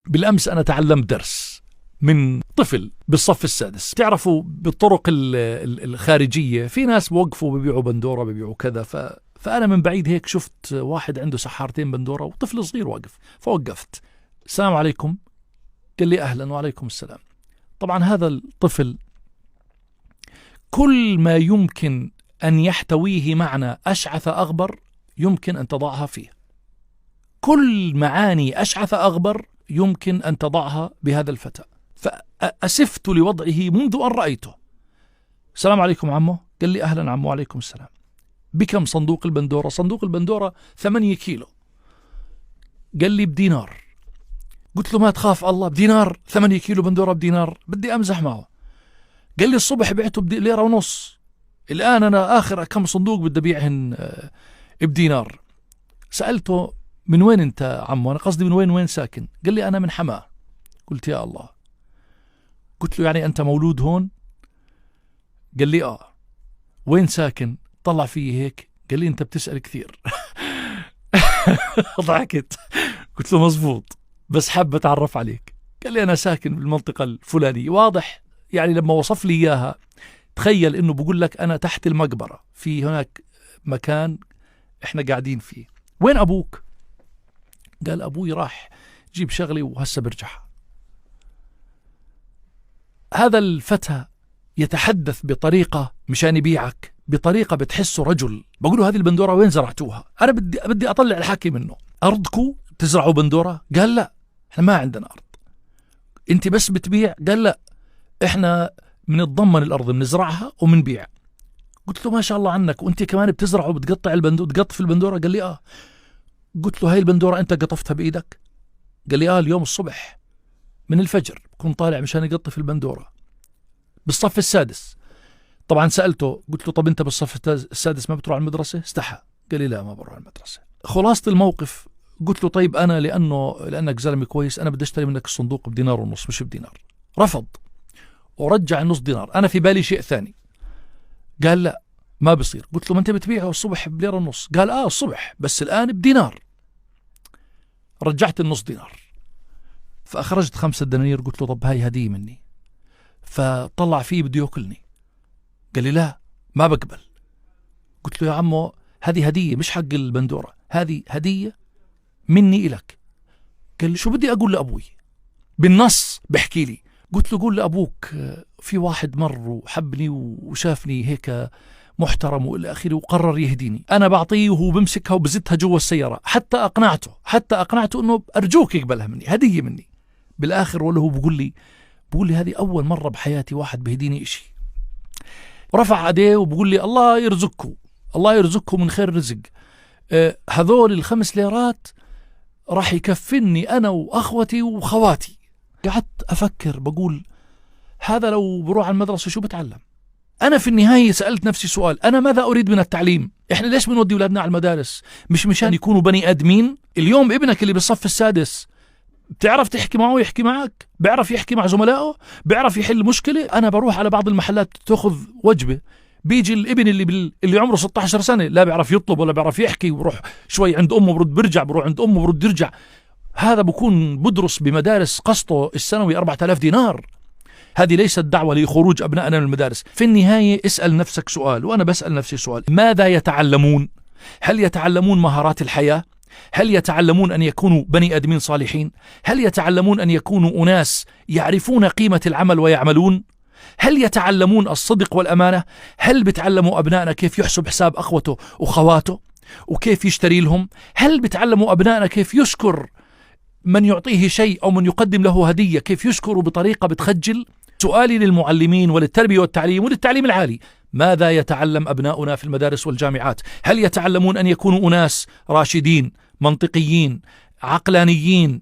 بالأمس أنا تعلمت درس من طفل بالصف السادس. تعرفوا بالطرق الخارجية في ناس بوقفوا ببيعوا بندورة ببيعوا كذا، فأنا من بعيد هيك شفت واحد عنده سحارتين بندورة وطفل صغير واقف، فوقفت. السلام عليكم. قال لي أهلا. وعليكم السلام. طبعا هذا الطفل كل ما يمكن أن يحتويه معنى أشعث أغبر يمكن أن تضعها فيه. كل معاني أشعث أغبر يمكن أن تضعها بهذا الفتى. فأسفت لوضعه منذ أن رأيته. السلام عليكم عمو. قال لي أهلا عمو. وعليكم السلام. بكم صندوق البندورة؟ صندوق البندورة 8 كيلو. قال لي بدينار. قلت له ما تخاف الله، بدينار 8 كيلو بندورة بدينار؟ بدي أمزح معه. قال لي الصبح بعته بليرة ونص، الآن أنا آخر كم صندوق بدي أبيعهن بدينار. سألته من وين أنت عمو؟ أنا قصدي من وين ساكن؟ قال لي أنا من حماه. قلت يا الله. قلت له يعني أنت مولود هون؟ قال لي آه. وين ساكن؟ طلع فيه هيك قال لي أنت بتسأل كثير. ضحكت. قلت له مزبوط، بس حاب أتعرف عليك. قال لي أنا ساكن بالمنطقة الفلانية. واضح يعني لما وصف لي إياها تخيل إنه بقول لك أنا تحت المقبرة، في هناك مكان إحنا قاعدين فيه. وين أبوك؟ قال أبوي راح جيب شغلي وهسه برجع. هذا الفتى يتحدث بطريقة مشان يبيعك، بطريقة بتحسه رجل. بقول له هذه البندورة وين زرعتوها؟ أنا بدي أطلع الحكي منه. أرضكو تزرعوا بندورة؟ قال لا إحنا ما عندنا أرض. أنت بس بتبيع؟ قال لا إحنا منضمن الأرض بنزرعها ومنبيع. قلت له ما شاء الله عنك، وأنت كمان بتزرع وبتقطع البندورة تقطف البندورة؟ قال لي آه. قلت له هاي البندورة أنت قطفتها بإيدك؟ قال لي آه اليوم الصبح من الفجر بكون طالع مشان يقطف البندورة بالصف السادس. طبعا سألته قلت له طب أنت بالصف السادس ما بتروح على المدرسة؟ استحى. قال لي لا ما بروح على المدرسة. خلاصة الموقف قلت له طيب أنا لأنك زلمة كويس أنا بدي أشتري منك الصندوق بدينار ونص مش بدينار. رفض ورجع النص دينار. أنا في بالي شيء ثاني. قال لا ما بصير. قلت له ما أنت بتبيعه الصبح بليرة ونص؟ قال آه الصبح بس الآن بدينار. رجعت النص دينار فأخرجت 5 دنانير. قلت له طب هاي هدية مني. فطلع فيه بده يأكلني. قال لي لا ما بقبل. قلت له يا عمو هذه هدية مش حق البندورة، هذه هدية مني إلك. قال لي شو بدي أقول لأبوي؟ بالنص بحكي لي. قلت له قول لأبوك في واحد مر وحبني وشافني هيك محترم وإلى آخره وقرر يهديني. أنا بعطيه وهو بمسكها وبزتها جوا السيارة حتى أقنعته إنه أرجوك يقبلها مني، هدية مني. بالآخر ولا هو بقول لي هذه أول مرة بحياتي واحد بهديني إشي. رفع يديه وبقول لي الله يرزقكم من خير رزق. هذول ال5 ليرات راح يكفني أنا وأخوتي وخواتي. قعدت أفكر بقول هذا لو بروح على المدرسة شو بتعلم؟ أنا في النهاية سألت نفسي سؤال، أنا ماذا أريد من التعليم؟ إحنا ليش بنودي أولادنا على المدارس؟ مش مشان يكونوا بني آدمين؟ اليوم ابنك اللي بالصف السادس بتعرف تحكي معه ويحكي معك؟ بيعرف يحكي مع زملائه؟ بيعرف يحل مشكلة؟ أنا بروح على بعض المحلات تأخذ وجبة، بيجي الابن اللي عمره 16 سنة لا بيعرف يطلب ولا بيعرف يحكي، وبروح شوي عند أمه برد برجع، بروح عند أمه برد يرجع. هذا بكون بدرس بمدارس قسطه السنوي 4000 دينار. هذه ليست دعوة لخروج أبنائنا من المدارس. في النهاية اسأل نفسك سؤال وأنا بسأل نفسي سؤال، ماذا يتعلمون؟ هل يتعلمون مهارات الحياة؟ هل يتعلمون أن يكونوا بني آدمين صالحين؟ هل يتعلمون أن يكونوا أناس يعرفون قيمة العمل ويعملون؟ هل يتعلمون الصدق والأمانة؟ هل بتعلموا أبنائنا كيف يحسب حساب أخوته وخواته وكيف يشتري لهم؟ هل بتعلموا أبنائنا كيف يشكر من يعطيه شيء أو من يقدم له هدية، كيف يشكره بطريقة بتخجل؟ سؤالي للمعلمين وللتربية والتعليم وللتعليم العالي، ماذا يتعلم أبناؤنا في المدارس والجامعات؟ هل يتعلمون أن يكونوا أناس راشدين منطقيين عقلانيين